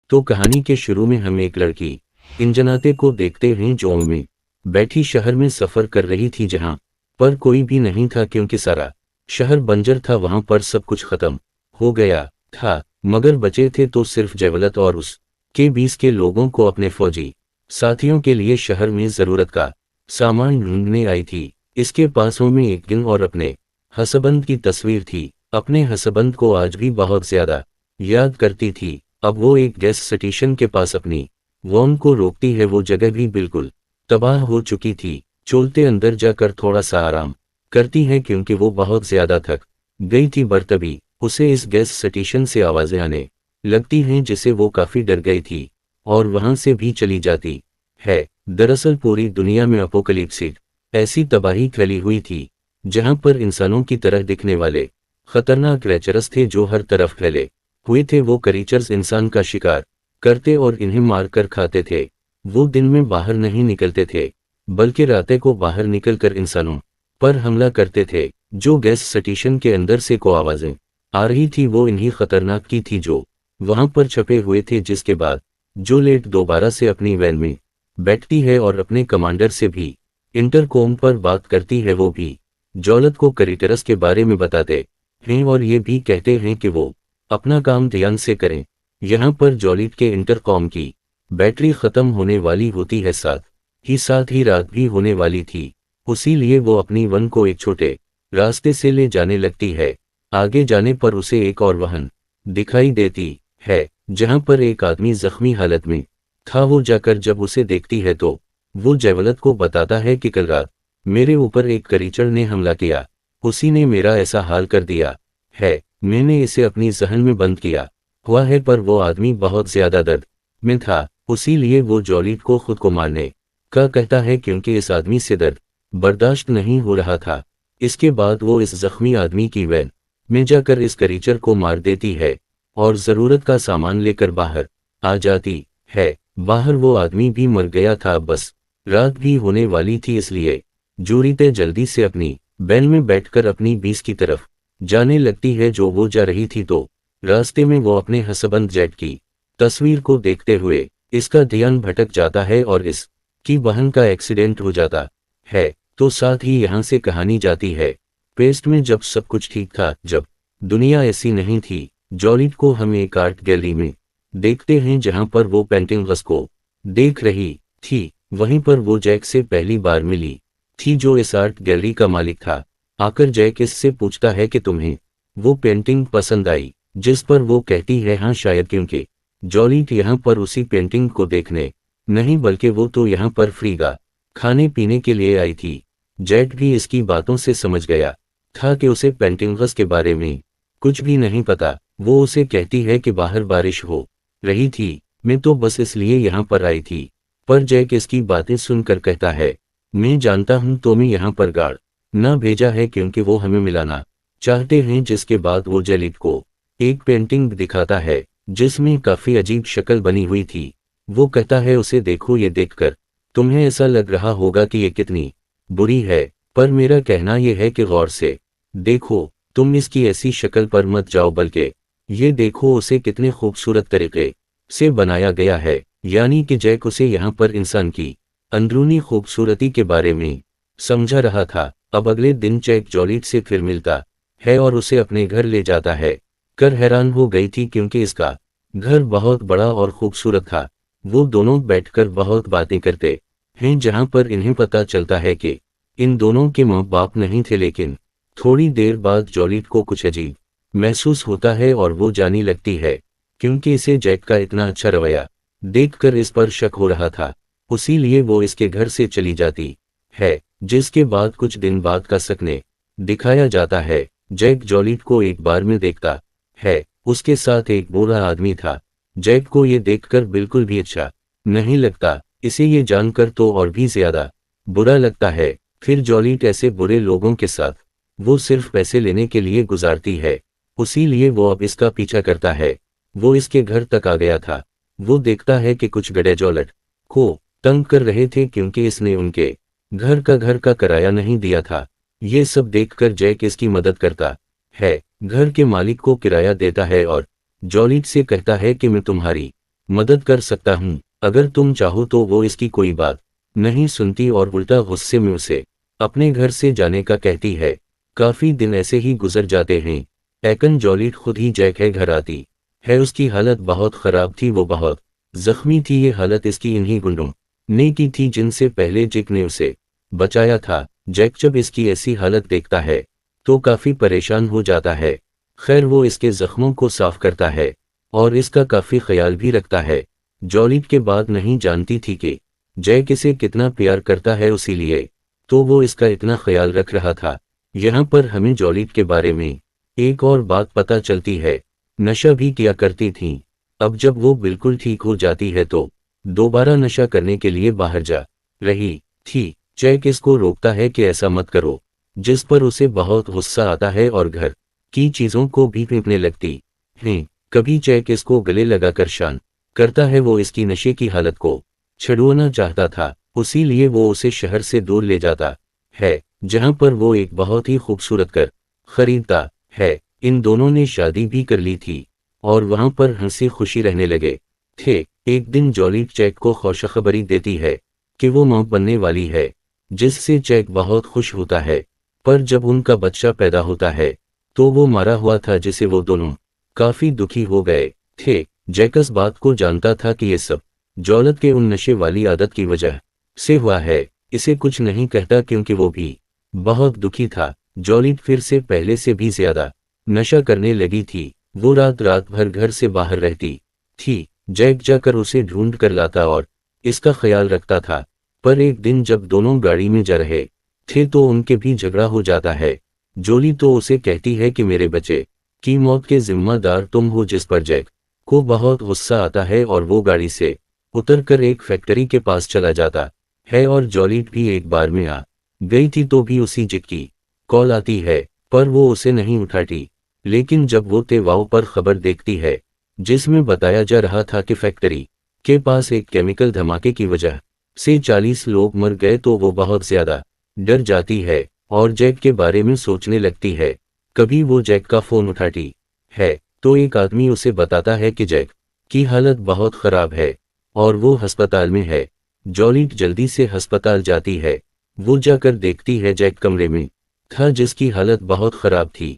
तो कहानी के शुरू में हम एक लड़की इंजनाते को देखते हैं जो में बैठी शहर में सफर कर रही थी, जहां पर कोई भी नहीं था क्योंकि सारा शहर बंजर था। वहां पर सब कुछ खत्म हो गया था, मगर बचे थे तो सिर्फ जयवलत और उसके 20 के लोगों को अपने फौजी साथियों के लिए शहर में जरूरत का सामान ढूंढने आई थी। इसके पासों में एक गिन और अपने हसबंद की तस्वीर थी। अपने हसबंद को आज भी बहुत ज्यादा याद करती थी। अब वो एक गैस स्टेशन के पास अपनी वॉन को रोकती है। वो जगह भी बिल्कुल तबाह हो चुकी थी। चोलते अंदर जाकर थोड़ा सा आराम करती है क्योंकि वो बहुत ज्यादा थक गई थी। बर्तबी उसे इस गैस स्टेशन से आवाजें आने लगती हैं जिसे वो काफी डर गई थी और वहां से भी चली जाती है। दरअसल पूरी दुनिया में अपोकलिप्सिस ऐसी तबाही फैली हुई थी जहां पर इंसानों की तरह दिखने वाले खतरनाक क्रेचरस थे जो हर तरफ फैले हुए थे। वो क्रीचर्स इंसान का शिकार करते और इन्हें मारकर खाते थे। वो दिन में बाहर नहीं निकलते थे बल्कि रातें को बाहर निकलकर इंसानों पर हमला करते थे। जो गैस स्टेशन के अंदर से को आवाजें आ रही थी वो इन्हीं खतरनाक की थी जो वहां पर छपे हुए थे। जिसके बाद जो लेट दोबारा से अपनी वैन में बैठती है और अपने कमांडर से भी इंटरकॉम पर बात करती है। वो भी जौलत को क्रीचर्स के बारे में बताते हैं और ये भी कहते हैं कि वो अपना काम ध्यान से करें। यहाँ पर जॉलिट के इंटरकॉम की बैटरी खत्म होने वाली होती है, साथ ही रात भी होने वाली थी। उसीलिए वो अपनी वन को एक छोटे रास्ते से ले जाने लगती है। आगे जाने पर उसे एक और वाहन दिखाई देती है जहां पर एक आदमी जख्मी हालत में था। वो जाकर जब उसे देखती है तो वो जयवलत को बताता है कि कल रात मेरे ऊपर एक क्रीचर ने हमला किया, उसी ने मेरा ऐसा हाल कर दिया है। मैंने इसे अपनी जहन में बंद किया हुआ है, पर वो आदमी बहुत ज्यादा दर्द में था। उसीलिए वो जॉलिट को खुद को मारने का कहता है क्योंकि इस आदमी से दर्द बर्दाश्त नहीं हो रहा था। इसके बाद वो इस जख्मी आदमी की वैन में जाकर इस क्रीचर को मार देती है और जरूरत का सामान लेकर बाहर आ जाती है। बाहर वो आदमी भी मर गया था। बस रात भी होने वाली थी, इसलिए जूरीते जल्दी से अपनी वैन में बैठकर अपनी 20 की तरफ जाने लगती है। जो वो जा रही थी तो रास्ते में वो अपने हसबंद जेट की तस्वीर को देखते हुए इसका ध्यान भटक जाता है और इसकी बहन का एक्सीडेंट हो जाता है। तो साथ ही यहाँ से कहानी जाती है पेस्ट में। जब सब कुछ ठीक था, जब दुनिया ऐसी नहीं थी, जॉलिट को हम एक आर्ट गैलरी में देखते हैं जहां पर वो पेंटिंग्स को देख रही थी। वहीं पर वो जैक से पहली बार मिली थी जो इस आर्ट गैलरी का मालिक था। आकर जैक इससे पूछता है कि तुम्हें वो पेंटिंग पसंद आई, जिस पर वो कहती है हाँ शायद, क्योंकि जॉलिट यहाँ पर उसी पेंटिंग को देखने नहीं बल्कि वो तो यहाँ पर फ्री का खाने पीने के लिए आई थी। जैक भी इसकी बातों से समझ गया था कि उसे पेंटिंग्स के बारे में कुछ भी नहीं पता। वो उसे कहती है कि बाहर बारिश हो रही थी, मैं तो बस इसलिए यहाँ पर आई थी। पर जैक इसकी बातें सुनकर कहता है मैं जानता हूँ तो मैं यहाँ पर गार्ड ना भेजा है क्योंकि वो हमें मिलाना चाहते हैं। जिसके बाद वो जॉलिट को एक पेंटिंग दिखाता है जिसमें काफी अजीब शक्ल बनी हुई थी। वो कहता है उसे देखो, ये देखकर तुम्हें ऐसा लग रहा होगा कि ये कितनी बुरी है, पर मेरा कहना यह है कि गौर से देखो, तुम इसकी ऐसी शक्ल पर मत जाओ बल्कि ये देखो उसे कितने खूबसूरत तरीके से बनाया गया है। यानी कि जैक उसे यहाँ पर इंसान की अंदरूनी खूबसूरती के बारे में समझा रहा था। अब अगले दिन जैक जॉलिट से फिर मिलता है और उसे अपने घर ले जाता है। कर हैरान हो गई थी क्योंकि इसका घर बहुत बड़ा और खूबसूरत था। वो दोनों बैठकर बहुत बातें करते हैं जहां पर इन्हें पता चलता है कि इन दोनों के माँ बाप नहीं थे। लेकिन थोड़ी देर बाद जॉलिट को कुछ अजीब महसूस होता है और वो जाने लगती है क्योंकि इसे जैक का इतना अच्छा रवैया देखकर इस पर शक हो रहा था। उसीलिए वो इसके घर से चली जाती है। जिसके बाद कुछ दिन बाद का सकने दिखाया जाता है। जैक जॉलिट को एक बार में देखता है, उसके साथ एक बूढ़ा आदमी था। जैक को ये देखकर बिल्कुल भी अच्छा नहीं लगता। इसे ये जानकर तो और भी ज्यादा बुरा लगता है। फिर जॉलिट ऐसे बुरे लोगों के साथ वो सिर्फ पैसे लेने के लिए गुजारती है, उसीलिए वो अब इसका पीछा करता है। वो इसके घर तक आ गया था। वो देखता है कि कुछ गधे जॉलिट को तंग कर रहे थे क्योंकि इसने उनके घर का किराया नहीं दिया था। ये सब देखकर जैक इसकी मदद करता है, घर के मालिक को किराया देता है और जॉलिट से कहता है कि मैं तुम्हारी मदद कर सकता हूँ, अगर तुम चाहो तो। वो इसकी कोई बात नहीं सुनती और उल्टा गुस्से में उसे अपने घर से जाने का कहती है। काफी दिन ऐसे ही गुजर जाते हैं। एकन जॉलिट खुद ही जैक है घर आती है। उसकी हालत बहुत खराब थी, वो बहुत जख्मी थी। ये हालत इसकी इन्हीं गुंडों ने की थी जिनसे पहले जैक ने उसे बचाया था। जैक जब इसकी ऐसी हालत देखता है तो काफी परेशान हो जाता है। खैर वो इसके जख्मों को साफ करता है और इसका काफी ख्याल भी रखता है। जॉलिट के बाद नहीं जानती थी कि जैक इसे कितना प्यार करता है, इसीलिए तो वो इसका इतना ख्याल रख रहा था। यहाँ पर हमें जॉलिट के बारे में एक और बात पता चलती है, नशा भी किया करती थी। अब जब वो बिल्कुल ठीक हो जाती है तो दोबारा नशा करने के लिए बाहर जा रही थी। जैक इसको रोकता है कि ऐसा मत करो, जिस पर उसे बहुत गुस्सा आता है और घर की चीजों को भी फेंकने लगती है। कभी जैक इसको गले लगाकर शांत करता है। वो इसकी नशे की हालत को छुड़वाना चाहता था, उसीलिए वो उसे शहर से दूर ले जाता है, जहां पर वो एक बहुत ही खूबसूरत घर खरीदता है। इन दोनों ने शादी भी कर ली थी और वहां पर हंसी खुशी रहने लगे थे। एक दिन जॉलिट जैक को खुशखबरी देती है कि वो मां बनने वाली है, जिससे जैक बहुत खुश होता है। पर जब उनका बच्चा पैदा होता है तो वो मारा हुआ था, जिसे वो दोनों काफी दुखी हो गए थे। जैक इस बात को जानता था कि ये सब जॉलिट के उन नशे वाली आदत की वजह से हुआ है। इसे कुछ नहीं कहता क्योंकि वो भी बहुत दुखी था। जॉलिट फिर से पहले से भी ज्यादा नशा करने लगी थी। वो रात रात भर घर से बाहर रहती थी। जैक जाकर उसे ढूंढ कर लाता और इसका ख्याल रखता था। पर एक दिन जब दोनों गाड़ी में जा रहे थे तो उनके भी झगड़ा हो जाता है। जोली तो उसे कहती है कि मेरे बच्चे की मौत के जिम्मेदार तुम हो, जिस पर जैक को बहुत गुस्सा आता है और वो गाड़ी से उतरकर एक फैक्ट्री के पास चला जाता है। और जॉलिट भी एक बार में आ गई थी तो भी उसी जैक की कॉल आती है, पर वो उसे नहीं उठाती। लेकिन जब वो तेवाओ पर खबर देखती है जिसमें बताया जा रहा था कि फैक्ट्री के पास एक केमिकल धमाके की वजह से 40 लोग मर गए, तो वो बहुत ज्यादा डर जाती है और जैक के बारे में सोचने लगती है। कभी वो जैक का फोन उठाती है तो एक आदमी उसे बताता है कि जैक की हालत बहुत खराब है और वो अस्पताल में है। जॉलिट जल्दी से अस्पताल जाती है। वो जाकर देखती है जैक कमरे में था, जिसकी हालत बहुत खराब थी।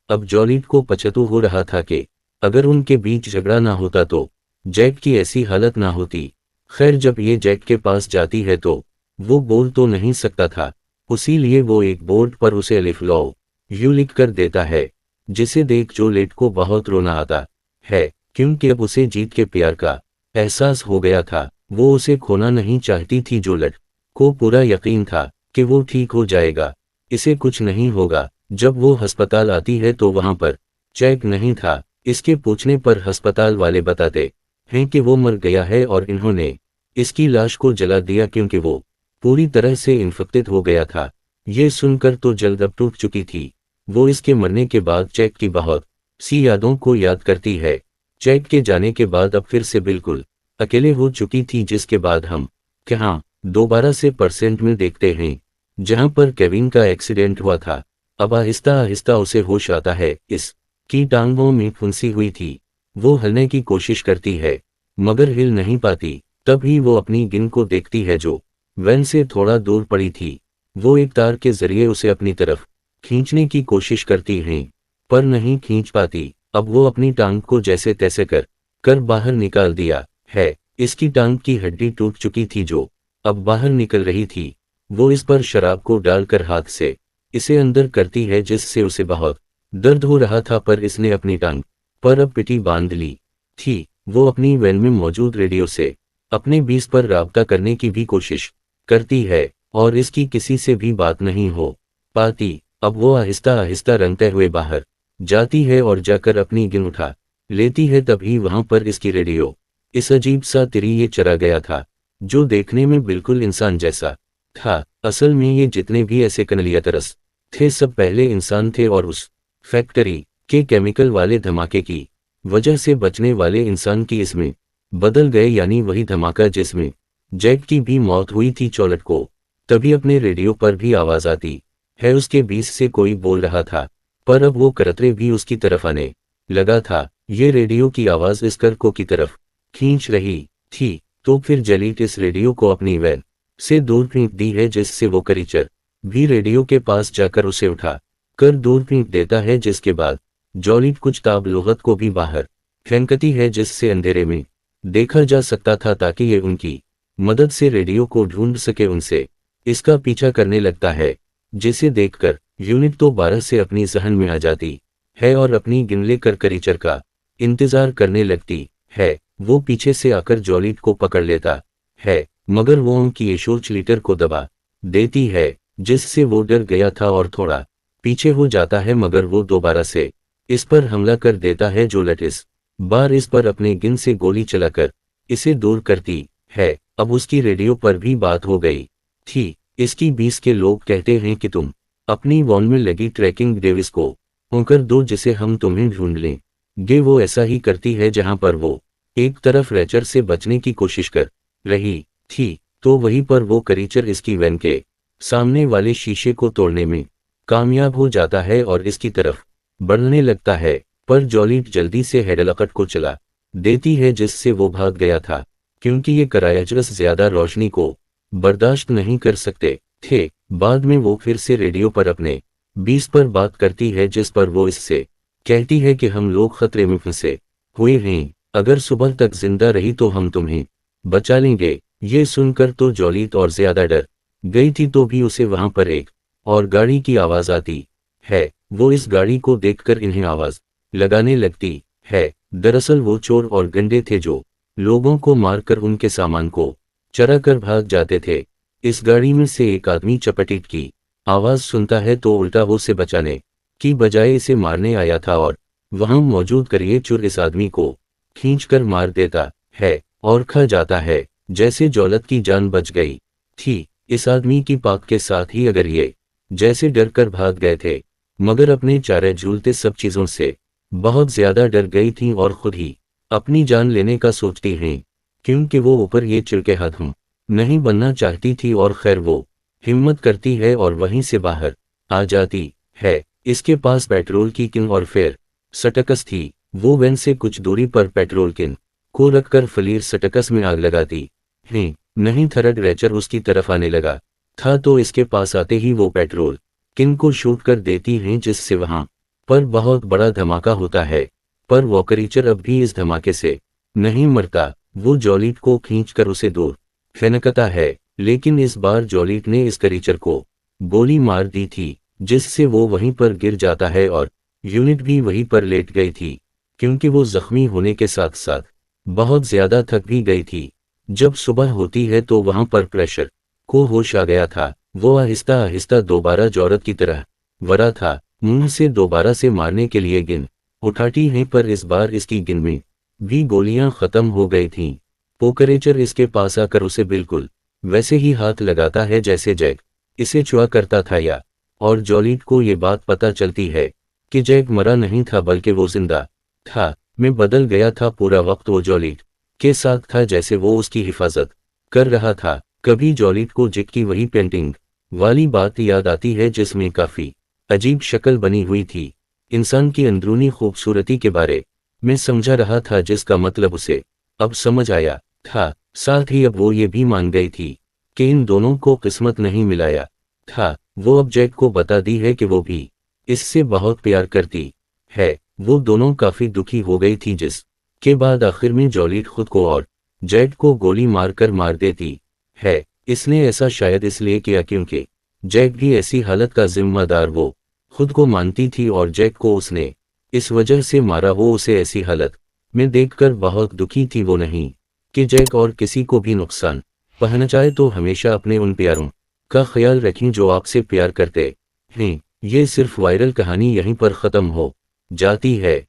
अब जॉलिट को पछतावा हो रहा था कि अगर उनके बीच झगड़ा ना होता तो जैक की ऐसी हालत ना होती। खैर जब ये जैक के पास जाती है तो वो बोल तो नहीं सकता था, उसीलिए वो एक बोर्ड पर उसे अलिफ लौ यू लिख कर देता है, जिसे देख जॉलिट को बहुत रोना आता है, क्योंकि अब उसे जीत के प्यार का एहसास हो गया था। वो उसे खोना नहीं चाहती थी। जॉलिट को पूरा यकीन था कि वो ठीक हो जाएगा, इसे कुछ नहीं होगा। जब वो अस्पताल आती है तो वहां पर जैक नहीं था। इसके पूछने पर अस्पताल वाले बताते हैं कि वो मर गया है और इन्होंने इसकी लाश को जला दिया क्योंकि वो पूरी तरह से इन्फेक्टेड हो गया था। ये सुनकर तो जल्द अब टूट चुकी थी। वो इसके मरने के बाद जैक की बहुत सी यादों को याद करती है। जैक के जाने के बाद अब फिर से बिल्कुल अकेले हो चुकी थी, जिसके बाद हम कहाँ दोबारा से परसेंट में देखते हैं जहां पर केविन का एक्सीडेंट हुआ था। अब आहिस्ता आहिस्ता उसे होश आता है। इसकी टांगों में फुंसी हुई थी। वो हिलने की कोशिश करती है मगर हिल नहीं पाती। तभी वो अपनी गिन को देखती है जो वैन से थोड़ा दूर पड़ी थी। वो एक तार के जरिए उसे अपनी तरफ खींचने की कोशिश करती है पर नहीं खींच पाती। अब वो अपनी टांग को जैसे तैसे कर बाहर निकाल दिया है। इसकी टांग की हड्डी टूट चुकी थी जो अब बाहर निकल रही थी। वो इस पर शराब को डालकर हाथ से इसे अंदर करती है, जिससे उसे बहुत दर्द हो रहा था, पर इसने अपनी टांग पर अब पिटी बांध ली थी। वो अपनी वैन में मौजूद रेडियो से अपने बीस पर राब्ता करने की भी कोशिश करती है और इसकी किसी से भी बात नहीं हो पाती। अब वो आहिस्ता आहिस्ता रंगते हुए बाहर जाती है और जाकर अपनी गिन उठा लेती है। तभी वहां पर इसकी रेडियो इस अजीब सा तिरिये चरा गया था जो देखने में बिल्कुल इंसान जैसा था। असल में ये जितने भी ऐसे कनलिया तरस थे सब पहले इंसान थे और उस फैक्ट्री के केमिकल वाले धमाके की वजह से बचने वाले इंसान की इसमें बदल गए, यानी वही धमाका जिसमें जैक की भी मौत हुई थी। जॉलिट को तभी अपने रेडियो पर भी आवाज आती है। उसके बीच से कोई बोल रहा था, पर अब वो करतरे भी उसकी तरफ आने लगा था। ये रेडियो की आवाज इस करको की तरफ खींच रही थी, तो फिर जलीट इस रेडियो को अपनी वैन से दूर फेंक दी है, जिससे वो क्रीचर भी रेडियो के पास जाकर उसे उठा कर दूर फेंक देता है, जिसके बाद जॉलिट कुछ ताबलुगत को भी बाहर फेंकती है, जिससे अंधेरे में देखा जा सकता था, ताकि ये उनकी मदद से रेडियो को ढूंढ सके। उनसे इसका पीछा करने लगता है, जिसे देखकर यूनिट तो 12 से अपनी जहन में आ जाती है और अपनी गिन लेकर क्रीचर का इंतजार करने लगती है। वो पीछे से आकर जॉलिट को पकड़ लेता है, मगर वो उनकी एशोच लीटर को दबा देती है, जिससे वो डर गया था और थोड़ा पीछे हो जाता है, मगर वो दोबारा से इस पर हमला कर देता है। जॉलिट इस बार इस पर अपने गिन से गोली चलाकर इसे दूर करती है। अब उसकी रेडियो पर भी बात हो गई थी। इसकी 20 के लोग कहते हैं कि तुम अपनी वॉन में लगी ट्रैकिंग डिवाइस को ऑन कर दो, जिसे हम तुम्हें ढूंढ लेंगे। वो ऐसा ही करती है। जहां पर वो एक तरफ रेचर से बचने की कोशिश कर रही थी, तो वहीं पर वो क्रीचर इसकी वैन के सामने वाले शीशे को तोड़ने में कामयाब हो जाता है और इसकी तरफ बढ़ने लगता है, पर जॉलिट जल्दी से हेडलाइट को चला देती है, जिससे वो भाग गया था, क्योंकि ये क्राइचर्स ज्यादा रोशनी को बर्दाश्त नहीं कर सकते थे। बाद में वो फिर से रेडियो पर अपने 20 पर बात करती है, जिस पर वो इससे कहती है कि हम लोग खतरे में फंसे हुए हैं, अगर सुबह तक जिंदा रही तो हम तुम्हें बचा लेंगे। ये सुनकर तो जॉलिट और ज्यादा डर गई थी, तो भी उसे वहां पर एक और गाड़ी की आवाज आती है। वो इस गाड़ी को देखकर इन्हें आवाज लगाने लगती है। दरअसल वो चोर और गंडे थे जो लोगों को मारकर उनके सामान को चरा कर भाग जाते थे। इस गाड़ी में से एक आदमी चपटीट की आवाज सुनता है, तो उल्टा वो उसे बचाने की बजाय इसे मारने आया था और वहां मौजूद क्रिएचर इस आदमी को खींचकर मार देता है और खा जाता है। जैसे जॉलिट की जान बच गई थी इस आदमी की पाक के साथ ही, अगर ये जैसे डर कर भाग गए थे, मगर अपने चारे झूलते सब चीजों से बहुत ज्यादा डर गई थी और खुद ही अपनी जान लेने का सोचती हैं, क्योंकि वो ऊपर ये चिड़के हाथों नहीं बनना चाहती थी। और खैर वो हिम्मत करती है और वहीं से बाहर आ जाती है। इसके पास पेट्रोल की किन और फिर सटकस थी। वो वैन से कुछ दूरी पर पेट्रोल किन को रखकर फलीर सटकस में आग लगाती है। नहीं, थर्ड रेचर उसकी तरफ आने लगा था, तो इसके पास आते ही वो पेट्रोल किन को शूट कर देती हैं, जिससे वहां पर बहुत बड़ा धमाका होता है। पर वो क्रीचर अब भी इस धमाके से नहीं मरता। वो जॉलिट को खींचकर उसे दूर फेंकता है, लेकिन इस बार जॉलिट ने इस क्रीचर को गोली मार दी थी, जिससे वो वहीं पर गिर जाता है और यूनिट भी वहीं पर लेट गई थी, क्योंकि वो जख्मी होने के साथ साथ बहुत ज्यादा थक भी गई थी। जब सुबह होती है तो वहां पर प्रेशर को होश आ गया था। वो आहिस्ता आहिस्ता दोबारा जॉलिट की तरह वरा था, मुंह से दोबारा से मारने के लिए गिन उठाती है, पर इस बार इसकी गिन में भी गोलियां खत्म हो गई थीं। पोकरेचर इसके पास आकर उसे बिल्कुल वैसे ही हाथ लगाता है जैसे जैक इसे छुआ करता था या और जॉलिट को ये बात पता चलती है कि जैक मरा नहीं था, बल्कि वो जिंदा था। मैं बदल गया था। पूरा वक्त वो जॉलिट के साथ था, जैसे वो उसकी हिफाजत कर रहा था। कभी जॉलिट को जैक की वही पेंटिंग वाली बात याद आती है, जिसमें काफी अजीब शक्ल बनी हुई थी। इंसान की अंदरूनी खूबसूरती के बारे में समझा रहा था, जिसका मतलब उसे अब समझ आया था। साथ ही अब वो ये भी मान गई थी कि इन दोनों को किस्मत नहीं मिलाया था। वो अब जैक को बता दी है कि वो भी इससे बहुत प्यार करती है। वो दोनों काफी दुखी हो गई थी, जिस के बाद आखिर में जॉलिट खुद को और जैक को गोली मारकर मार देती है। इसने ऐसा शायद इसलिए किया क्योंकि जैक भी ऐसी हालत का जिम्मेदार वो खुद को मानती थी, और जैक को उसने इस वजह से मारा। वो उसे ऐसी हालत में देखकर बहुत दुखी थी। वो नहीं कि जैक और किसी को भी नुकसान पहुंचाए, तो हमेशा अपने उन प्यारों का ख्याल रखें जो आपसे प्यार करते हैं। ये सिर्फ वायरल कहानी यहीं पर ख़त्म हो जाती है।